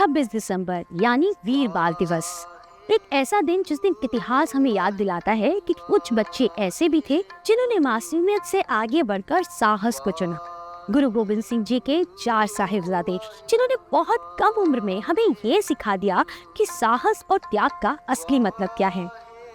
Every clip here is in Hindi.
26 दिसंबर यानी वीर बाल दिवस, एक ऐसा दिन जिस दिन इतिहास हमें याद दिलाता है कि कुछ बच्चे ऐसे भी थे जिन्होंने मासूमियत से आगे बढ़कर साहस को चुना। गुरु गोविंद सिंह जी के 4 साहिबजादे जिन्होंने बहुत कम उम्र में हमें ये सिखा दिया कि साहस और त्याग का असली मतलब क्या है।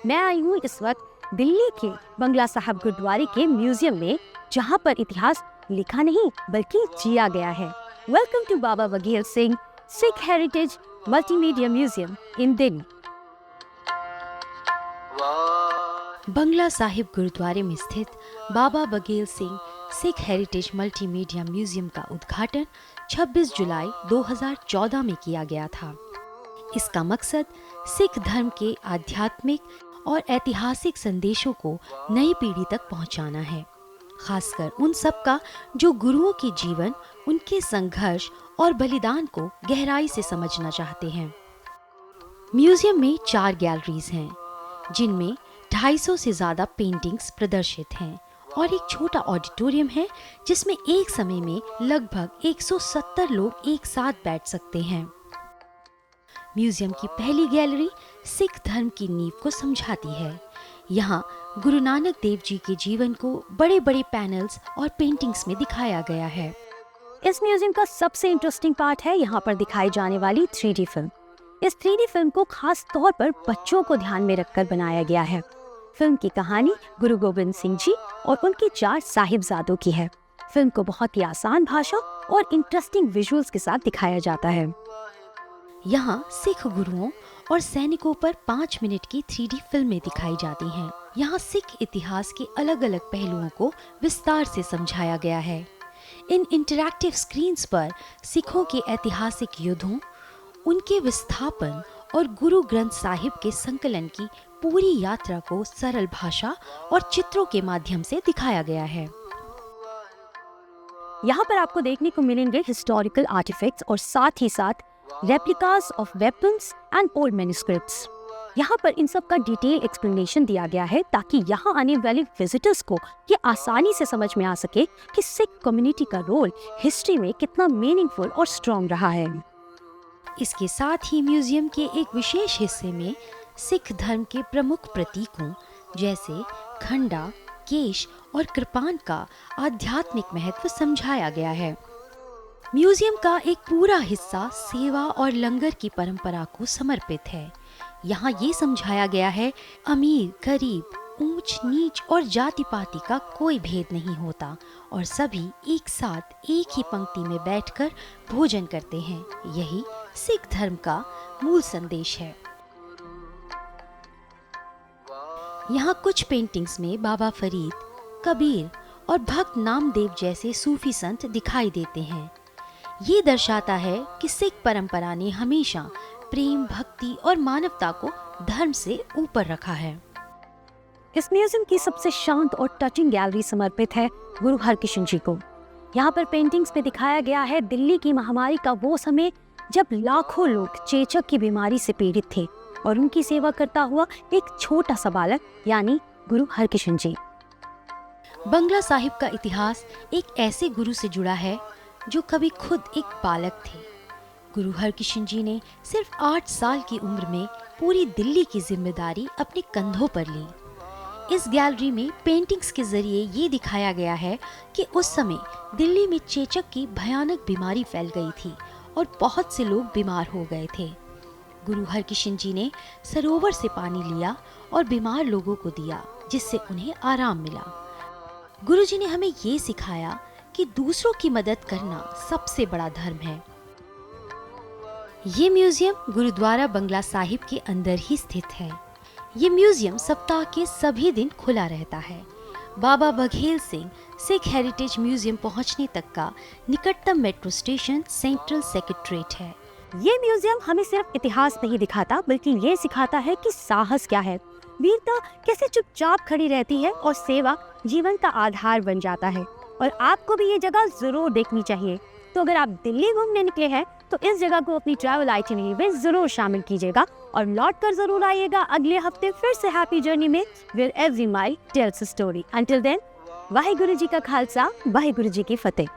मैं आई हूँ इस वक्त दिल्ली के बंगला साहिब गुरुद्वारे के म्यूजियम में, जहाँ पर इतिहास लिखा नहीं बल्कि जिया गया है। Welcome to Baba Baghel Singh Sikh heritage multimedia museum in Delhi. Bangla Sahib गुरुद्वारे में स्थित Baba Baghel Singh Sikh heritage multimedia museum का उद्घाटन 26 जुलाई 2014 में किया गया था। इसका मकसद सिख धर्म के आध्यात्मिक और ऐतिहासिक संदेशों को नई पीढ़ी तक पहुंचाना है, खासकर उन सब का जो गुरुओं के जीवन, उनके संघर्ष और बलिदान को गहराई से समझना चाहते हैं। म्यूजियम में 4 गैलरीज हैं, जिनमें 250 से ज्यादा पेंटिंग्स प्रदर्शित हैं और एक छोटा ऑडिटोरियम है जिसमें एक समय में लगभग 170 लोग एक साथ बैठ सकते हैं। म्यूजियम की पहली गैलरी सिख धर्म की नींव को समझाती है। यहाँ गुरु नानक देव जी के जीवन को बड़े बड़े पैनल्स और पेंटिंग्स में दिखाया गया है। इस म्यूजियम का सबसे इंटरेस्टिंग पार्ट है यहाँ पर दिखाई जाने वाली 3D फिल्म। इस 3D फिल्म को खास तौर पर बच्चों को ध्यान में रखकर बनाया गया है। फिल्म की कहानी गुरु गोविंद सिंह जी और उनके 4 साहिबजादों की है। फिल्म को बहुत ही आसान भाषा और इंटरेस्टिंग विजुअल्स के साथ दिखाया जाता है। यहाँ सिख गुरुओं और सैनिकों पर 5 मिनट की 3D फिल्में दिखाई जाती हैं। यहाँ सिख इतिहास के अलग अलग पहलुओं को विस्तार से समझाया गया है। इन इंटरैक्टिव स्क्रीन्स पर सिखों के ऐतिहासिक युद्धों, उनके विस्थापन और गुरु ग्रंथ साहिब के संकलन की पूरी यात्रा को सरल भाषा और चित्रों के माध्यम से दिखाया गया है। यहाँ पर आपको देखने को मिलेंगे हिस्टोरिकल आर्टिफैक्ट्स और साथ ही साथ replicas of weapons and old manuscripts. यहाँ पर इन सब का डिटेल एक्सप्लेनेशन दिया गया है ताकि यहाँ आने वाले विजिटर्स को ये आसानी से समझ में आ सके कि सिख कम्युनिटी का रोल हिस्ट्री में कितना मीनिंगफुल और स्ट्रॉन्ग रहा है। इसके साथ ही म्यूजियम के एक विशेष हिस्से में सिख धर्म के प्रमुख प्रतीकों जैसे खंडा, केश और कृपान का आध्यात्मिक महत्व समझाया गया है। म्यूजियम का एक पूरा हिस्सा सेवा और लंगर की परंपरा को समर्पित है। यहाँ ये समझाया गया है अमीर, गरीब, ऊंच नीच और जाति पाति का कोई भेद नहीं होता और सभी एक साथ एक ही पंक्ति में बैठकर भोजन करते हैं। यही सिख धर्म का मूल संदेश है। यहाँ कुछ पेंटिंग्स में बाबा फरीद, कबीर और भक्त नामदेव जैसे सूफी संत दिखाई देते हैं। ये दर्शाता है कि सिख परंपरा ने हमेशा प्रेम, भक्ति और मानवता को धर्म से ऊपर रखा है। इस म्यूजियम की सबसे शांत और टचिंग गैलरी समर्पित है गुरु हरकृष्ण जी को। यहाँ पर पेंटिंग्स में दिखाया गया है दिल्ली की महामारी का वो समय जब लाखों लोग चेचक की बीमारी से पीड़ित थे और उनकी सेवा करता हुआ एक छोटा सा बालक यानी गुरु हरकृष्ण जी। बंगला साहिब का इतिहास एक ऐसे गुरु से जुड़ा है जो कभी खुद एक बालक थे। गुरु हरकृष्ण जी ने सिर्फ 8 साल की उम्र में पूरी दिल्ली की जिम्मेदारी अपने कंधों पर ली। इस गैलरी में पेंटिंग्स के जरिए ये दिखाया गया है कि उस समय दिल्ली में चेचक की भयानक बीमारी फैल गई थी और बहुत से लोग बीमार हो गए थे। गुरु हरकृष्ण जी ने सरोवर से पानी लिया और बीमार लोगों को दिया, जिससे उन्हें आराम मिला। गुरु जी ने हमें ये सिखाया कि दूसरों की मदद करना सबसे बड़ा धर्म है। ये म्यूजियम गुरुद्वारा बंगला साहिब के अंदर ही स्थित है। ये म्यूजियम सप्ताह के सभी दिन खुला रहता है। बाबा बघेल सिंह सिख हेरिटेज म्यूजियम पहुंचने तक का निकटतम मेट्रो स्टेशन सेंट्रल सेक्रेटरीट है। ये म्यूजियम हमें सिर्फ इतिहास नहीं दिखाता बल्कि ये सिखाता है कि साहस क्या है, वीरता कैसे चुपचाप खड़ी रहती है और सेवा जीवन का आधार बन जाता है। और आपको भी ये जगह जरूर देखनी चाहिए। तो अगर आप दिल्ली घूमने निकले हैं तो इस जगह को अपनी ट्रैवल आइटिनरी में जरूर शामिल कीजिएगा और लौट कर जरूर आइएगा अगले हफ्ते फिर से हैप्पी जर्नी में, where every mile tells a story. Until then, Waheguru ji का खालसा, वाहिगुरु जी की फतेह।